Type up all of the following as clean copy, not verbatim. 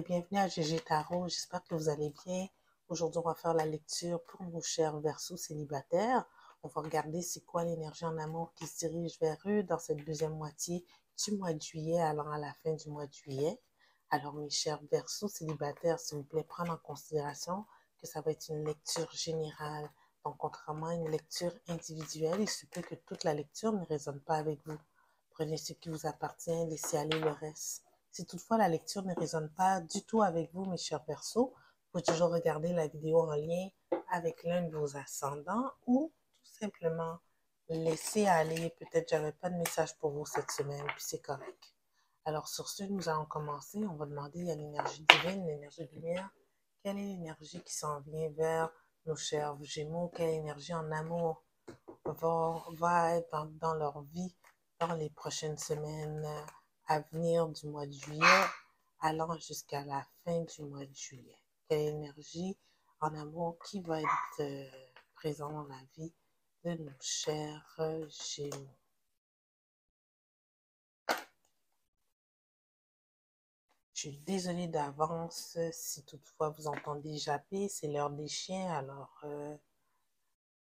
bienvenue à GG Tarot. J'espère que vous allez bien. Aujourd'hui, on va faire la lecture pour nos chers Verseaux célibataires. On va regarder c'est quoi l'énergie en amour qui se dirige vers eux dans cette deuxième moitié du mois de juillet, allant à la fin du mois de juillet. Alors, mes chers Verseaux célibataires, s'il vous plaît, prendre en considération que ça va être une lecture générale. Donc, contrairement à une lecture individuelle, il se peut que toute la lecture ne résonne pas avec vous. Prenez ce qui vous appartient, laissez aller le reste. Si toutefois la lecture ne résonne pas du tout avec vous, mes chers Verseaux, vous pouvez toujours regarder la vidéo en lien avec l'un de vos ascendants ou tout simplement laisser aller. Peut-être j'avais pas de message pour vous cette semaine, puis c'est correct. Alors sur ce, nous allons commencer. On va demander à l'énergie divine, l'énergie de lumière, quelle est l'énergie qui s'en vient vers nos chers Gémeaux, quelle énergie en amour va être dans leur vie dans les prochaines semaines à venir du mois de juillet, allant jusqu'à la fin du mois de juillet. Quelle énergie en amour qui va être présente dans la vie de nos chers Gémeaux. Je suis désolée d'avance si toutefois vous entendez japper, c'est l'heure des chiens, alors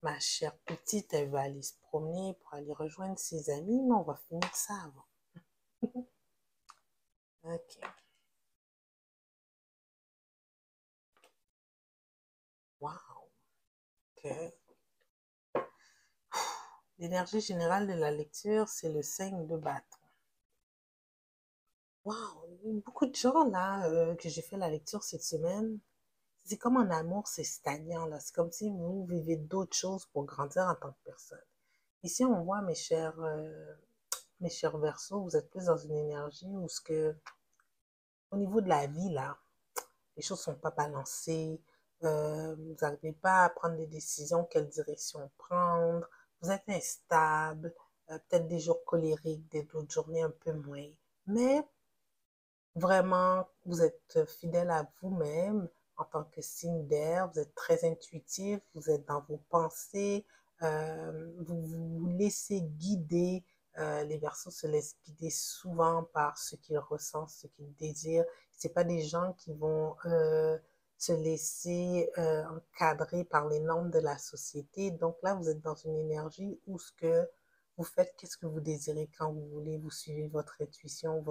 ma chère petite, elle va aller se promener pour aller rejoindre ses amis, mais on va finir ça avant. Ok. Wow. Ok. L'énergie générale de la lecture, c'est le 5 de bâton. Wow. Beaucoup de gens là que j'ai fait la lecture cette semaine, c'est comme en amour, c'est stagnant là. C'est comme si vous vivez d'autres choses pour grandir en tant que personne. Ici, on voit mes chers Verseaux, vous êtes plus dans une énergie où ce que, au niveau de la vie là, les choses sont pas balancées, vous n'arrivez pas à prendre des décisions, quelle direction prendre, vous êtes instable, peut-être des jours colériques, des autres journées un peu moins, mais vraiment, vous êtes fidèle à vous-même en tant que signe d'air, vous êtes très intuitif, vous êtes dans vos pensées, vous vous laissez guider. Les Verseaux se laissent guider souvent par ce qu'ils ressentent, ce qu'ils désirent. C'est pas des gens qui vont se laisser encadrer par les normes de la société. Donc là, vous êtes dans une énergie où ce que vous faites, qu'est-ce que vous désirez quand vous voulez, vous suivez votre intuition,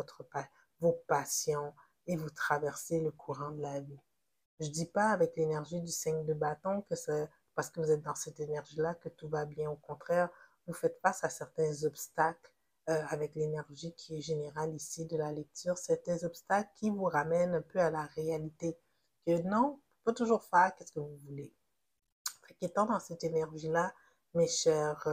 vos passions et vous traversez le courant de la vie. Je dis pas avec l'énergie du 5 de bâton que c'est parce que vous êtes dans cette énergie-là que tout va bien. Au contraire, vous faites face à certains obstacles avec l'énergie qui est générale ici de la lecture, certains obstacles qui vous ramènent un peu à la réalité. Que non, pas toujours faire qu'est-ce que vous voulez. Étant dans cette énergie-là, mes chers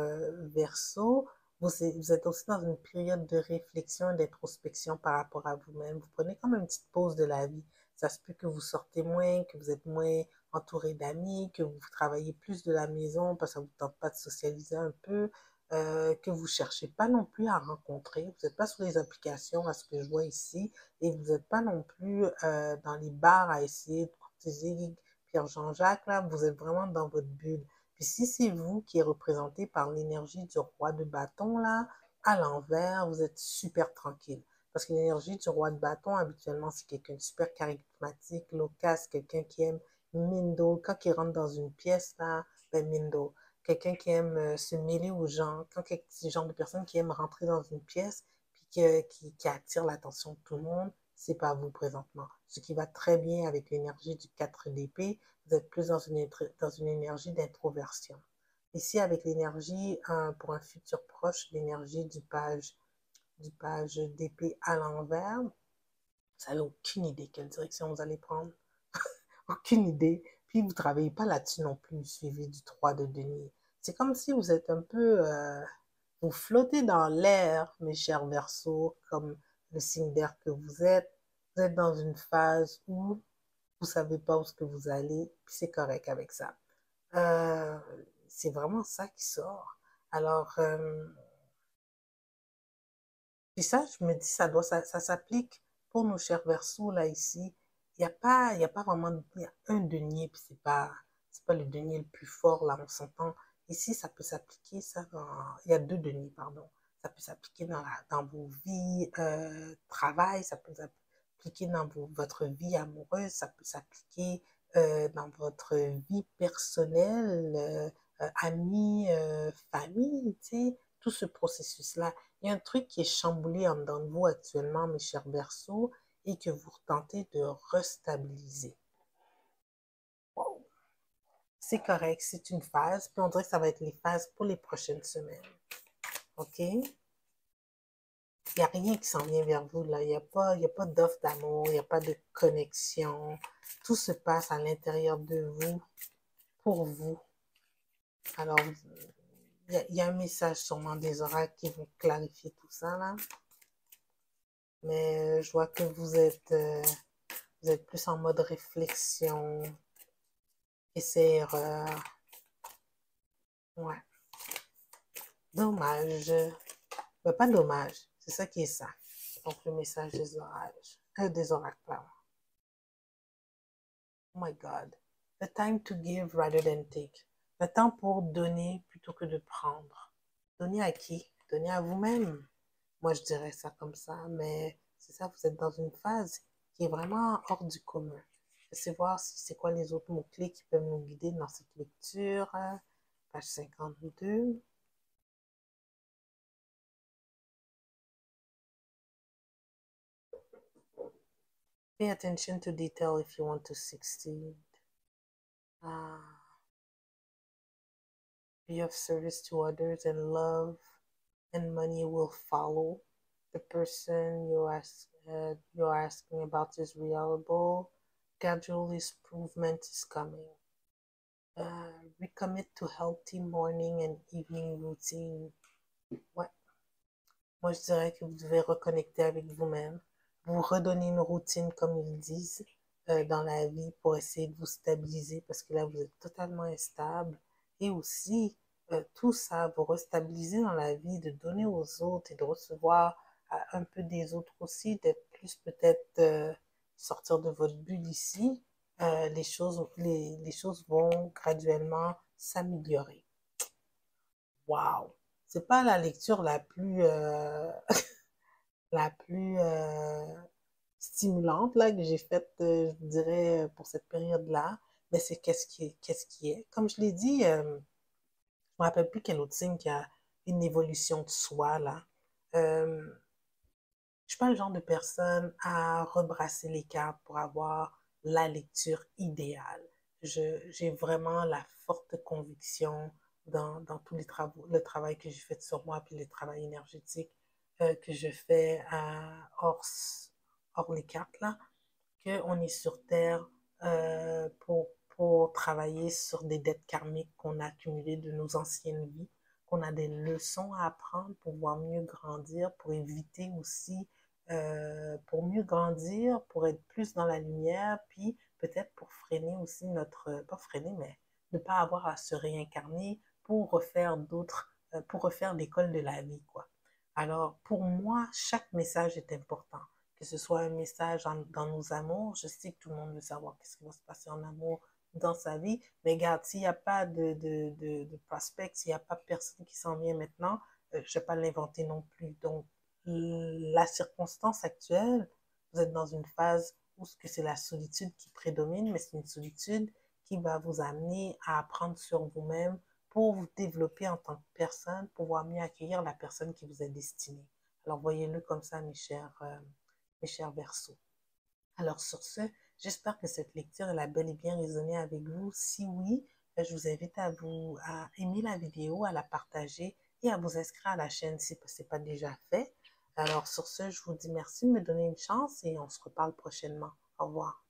Verseaux, vous êtes aussi dans une période de réflexion et d'introspection par rapport à vous-même. Vous prenez comme une petite pause de la vie. Ça se peut que vous sortez moins, que vous êtes moins entouré d'amis, que vous travaillez plus de la maison parce que ça ne vous tente pas de socialiser un peu, que vous ne cherchez pas non plus à rencontrer. Vous n'êtes pas sur les applications, à ce que je vois ici, et vous n'êtes pas non plus dans les bars à essayer de courtiser Pierre-Jean-Jacques, là, vous êtes vraiment dans votre bulle. Puis si c'est vous qui est représenté par l'énergie du roi de bâton, là, à l'envers, vous êtes super tranquille. Parce que l'énergie du roi de bâton, habituellement, c'est quelqu'un de super charismatique, loquace, quelqu'un qui aime Mindo. Quand il rentre dans une pièce, là, ben Mindo. Quelqu'un qui aime se mêler aux gens. C'est le genre de personne qui aime rentrer dans une pièce, puis qui attire l'attention de tout le monde, c'est pas vous présentement. Ce qui va très bien avec l'énergie du 4 d'épée, vous êtes plus dans une énergie d'introversion. Ici, avec l'énergie, pour un futur proche, l'énergie du page d'épée à l'envers, vous n'avez aucune idée quelle direction vous allez prendre. Aucune idée. Puis vous ne travaillez pas là-dessus non plus, suivi du 3 de denier. C'est comme si vous êtes un peu... vous flottez dans l'air, mes chers Verseaux, comme le signe d'air que vous êtes. Vous êtes dans une phase où vous savez pas où est-ce que vous allez, puis c'est correct avec ça. Euh, c'est vraiment ça qui sort. Alors, puis ça, je me dis, ça s'applique pour nos chers Verseaux, là, ici. Il y a pas vraiment, il y a un denier, puis c'est pas le denier le plus fort, là, on s'entend. Ici, ça peut s'appliquer, il y a deux deniers, pardon. Ça peut s'appliquer dans vos vies, travail, ça peut s'appliquer s'appliquer dans votre vie amoureuse, ça peut s'appliquer dans votre vie personnelle, amis, famille, tu sais, tout ce processus-là. Il y a un truc qui est chamboulé en dedans de vous actuellement, mes chers Verseaux, et que vous tentez de restabiliser. Wow. C'est correct, c'est une phase, puis on dirait que ça va être les phases pour les prochaines semaines. OK? Il n'y a rien qui s'en vient vers vous, là. Il n'y a pas d'offre d'amour, il n'y a pas de connexion. Tout se passe à l'intérieur de vous, pour vous. Alors, il y a un message sûrement des oracles qui vont clarifier tout ça, là. Mais je vois que vous êtes plus en mode réflexion, essai-erreur. Ouais. Dommage. Mais pas dommage. C'est ça qui est ça. Donc, le message des orages. Des oracles, pardon. Oh my God. The time to give rather than take. Le temps pour donner plutôt que de prendre. Donner à qui? Donner à vous-même. Moi, je dirais ça comme ça, mais c'est ça, vous êtes dans une phase qui est vraiment hors du commun. Essayez de voir si c'est quoi les autres mots-clés qui peuvent nous guider dans cette lecture. Page 52. Pay attention to detail if you want to succeed. Be of service to others, and love and money will follow. The person you're asking about is reliable. Gradual improvement is coming. Recommit to healthy morning and evening routine. Ouais. Moi, je dirais que vous devez reconnecter avec vous-même, vous redonner une routine, comme ils disent, dans la vie pour essayer de vous stabiliser parce que là, vous êtes totalement instable. Et aussi, tout ça, vous restabiliser dans la vie, de donner aux autres et de recevoir un peu des autres aussi, d'être plus peut-être sortir de votre bulle ici. Les choses vont graduellement s'améliorer. Wow! C'est pas la lecture la plus la plus stimulante là, que j'ai faite, je vous dirais, pour cette période-là. Mais c'est qu'est-ce qui est. Comme je l'ai dit, je ne me rappelle plus quel autre signe qui a une évolution de soi là. Je suis pas le genre de personne à rebrasser les cartes pour avoir la lecture idéale. J'ai vraiment la forte conviction dans tous les travaux, le travail que j'ai fait sur moi, puis le travail énergétique que je fais hors les cartes, là, qu'on est sur Terre pour travailler sur des dettes karmiques qu'on a accumulées de nos anciennes vies, qu'on a des leçons à apprendre pour pouvoir mieux grandir, pour éviter aussi, pour mieux grandir, pour être plus dans la lumière, puis peut-être pour freiner aussi pas freiner, mais ne pas avoir à se réincarner pour refaire pour refaire l'école de la vie, quoi. Alors, pour moi, chaque message est important. Que ce soit un message dans nos amours, je sais que tout le monde veut savoir qu'est-ce qui va se passer en amour dans sa vie, mais regarde, s'il n'y a pas de prospect, s'il n'y a pas personne qui s'en vient maintenant, je ne vais pas l'inventer non plus. Donc, la circonstance actuelle, vous êtes dans une phase où c'est la solitude qui prédomine, mais c'est une solitude qui va vous amener à apprendre sur vous-même, pour vous développer en tant que personne, pouvoir mieux accueillir la personne qui vous est destinée. Alors, voyez-le comme ça, mes chers Verseaux. Alors, sur ce, j'espère que cette lecture elle a bel et bien résonné avec vous. Si oui, je vous invite à aimer la vidéo, à la partager et à vous inscrire à la chaîne si ce n'est pas déjà fait. Alors, sur ce, je vous dis merci de me donner une chance et on se reparle prochainement. Au revoir.